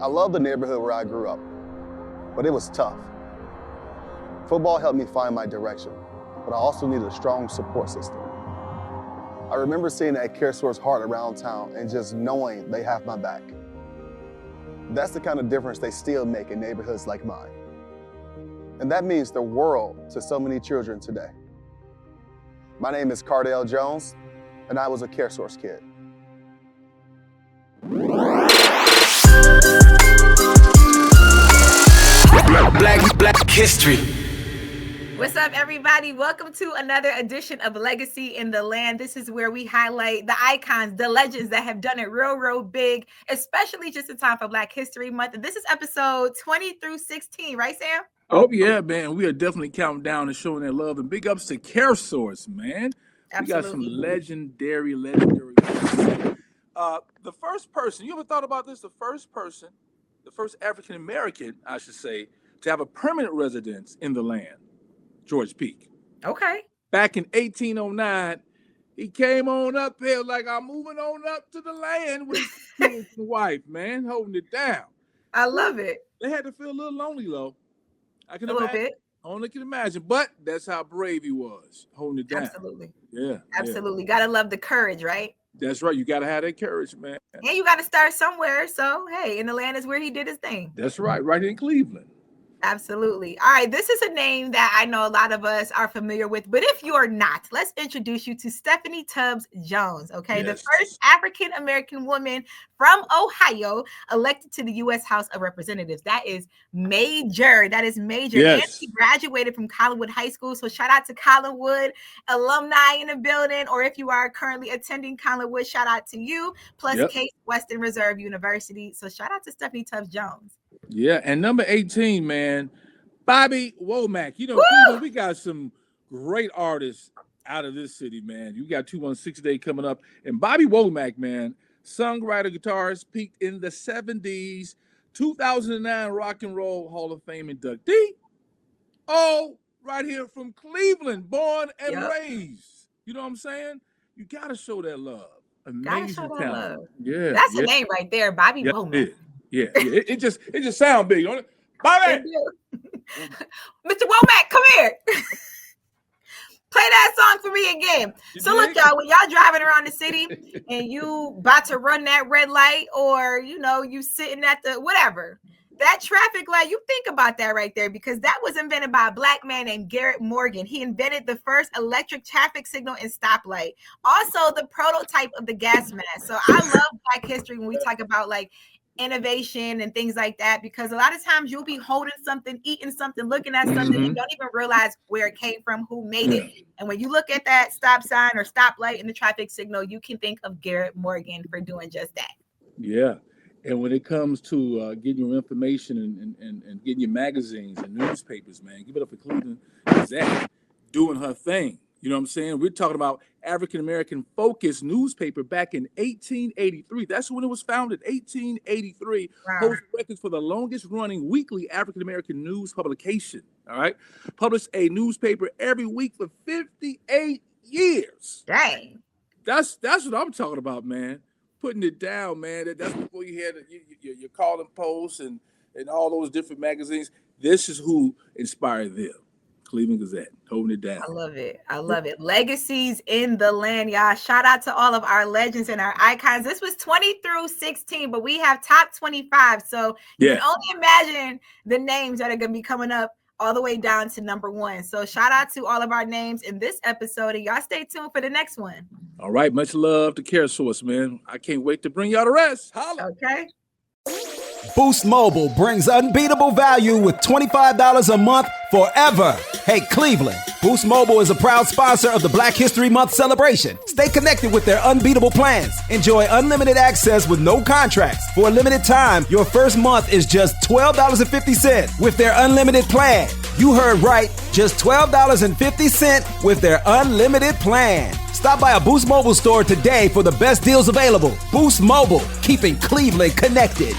I love the neighborhood where I grew up, but it was tough. Football helped me find my direction, but I also needed a strong support system. I remember seeing that CareSource heart around town and just knowing they have my back. That's the kind of difference they still make in neighborhoods like mine. And that means the world to so many children today. My name is Cardell Jones, and I was a CareSource kid. Black history. What's up, everybody? Welcome to another edition of Legacy in the Land. This is where we highlight the icons, the legends that have done it real big, especially just in time for Black History Month. And this is episode 20 through 16, right, Sam? Oh, yeah, man. We are definitely counting down and showing that love. And big ups to CareSource, man. Absolutely. We got some legendary. The first person, you ever thought about this? The first African-American, I should say, to have a permanent residence in the land, George Peake. Okay. Back in 1809, he came on up here like, I'm moving on up to the land with his wife, man, holding it down. I love it. They had to feel a little lonely, though. I can a imagine. Little bit. Only can imagine, but that's how brave he was, holding it down. Absolutely. Yeah. Absolutely. Gotta love the courage, right? That's right. You gotta have that courage, man. And you gotta start somewhere. So hey, in the land is where he did his thing. That's right in Cleveland. Absolutely. All right. This is a name that I know a lot of us are familiar with, but if you're not, let's introduce you to Stephanie Tubbs Jones. Okay. Yes. The first African-American woman from Ohio elected to the U.S. House of Representatives. That is major. Yes. And she graduated from Collinwood High School. So shout out to Collinwood alumni in the building, or if you are currently attending Collinwood, shout out to you. Plus Case Western Reserve University. So shout out to Stephanie Tubbs Jones. Yeah, and number 18, man, Bobby Womack. You know, Cleveland, we got some great artists out of this city, man. You got 216 Day coming up. And Bobby Womack, man, songwriter, guitarist, peaked in the 70s, 2009 Rock and Roll Hall of Fame inductee. Oh, right here from Cleveland, born and raised. You know what I'm saying? You got to show that love. Amazing talent. Love. Yeah. That's a name right there, Bobby Womack. Yeah, it just sounds big, don't it? Bobby! Mr. Womack, come here. Play that song for me again. Look, y'all, when y'all driving around the city and you about to run that red light, or, you know, you sitting at the whatever, that traffic light, you think about that right there, because that was invented by a Black man named Garrett Morgan. He invented the first electric traffic signal and stoplight. Also, the prototype of the gas mask. So I love Black history when we talk about like innovation and things like that, because a lot of times you'll be holding something, eating something, looking at something, and don't even realize where it came from, who made it. And when you look at that stop sign or stoplight in the traffic signal, you can think of Garrett Morgan for doing just that. Yeah. And when it comes to getting your information and getting your magazines and newspapers, man, give it up for Cleveland Gazette doing her thing. You know what I'm saying? We're talking about African-American focused newspaper back in 1883. That's when it was founded, 1883. Wow. Holds records for the longest running weekly African-American news publication. All right. Published a newspaper every week for 58 years. Dang. That's what I'm talking about, man. Putting it down, man. That's before you had your calling posts and all those different magazines. This is who inspired them. Cleveland Gazette, holding it down. I love it. Legacies in the land, y'all. Shout out to all of our legends and our icons. This was 20 through 16, but we have top 25. So you can only imagine the names that are going to be coming up all the way down to number 1. So shout out to all of our names in this episode, and y'all stay tuned for the next one. All right. Much love to CareSource, man. I can't wait to bring y'all the rest. Holla. Okay. Boost Mobile brings unbeatable value with $25 a month forever. Hey, Cleveland, Boost Mobile is a proud sponsor of the Black History Month celebration. Stay connected with their unbeatable plans. Enjoy unlimited access with no contracts. For a limited time, your first month is just $12.50 with their unlimited plan. You heard right, just $12.50 with their unlimited plan. Stop by a Boost Mobile store today for the best deals available. Boost Mobile, keeping Cleveland connected.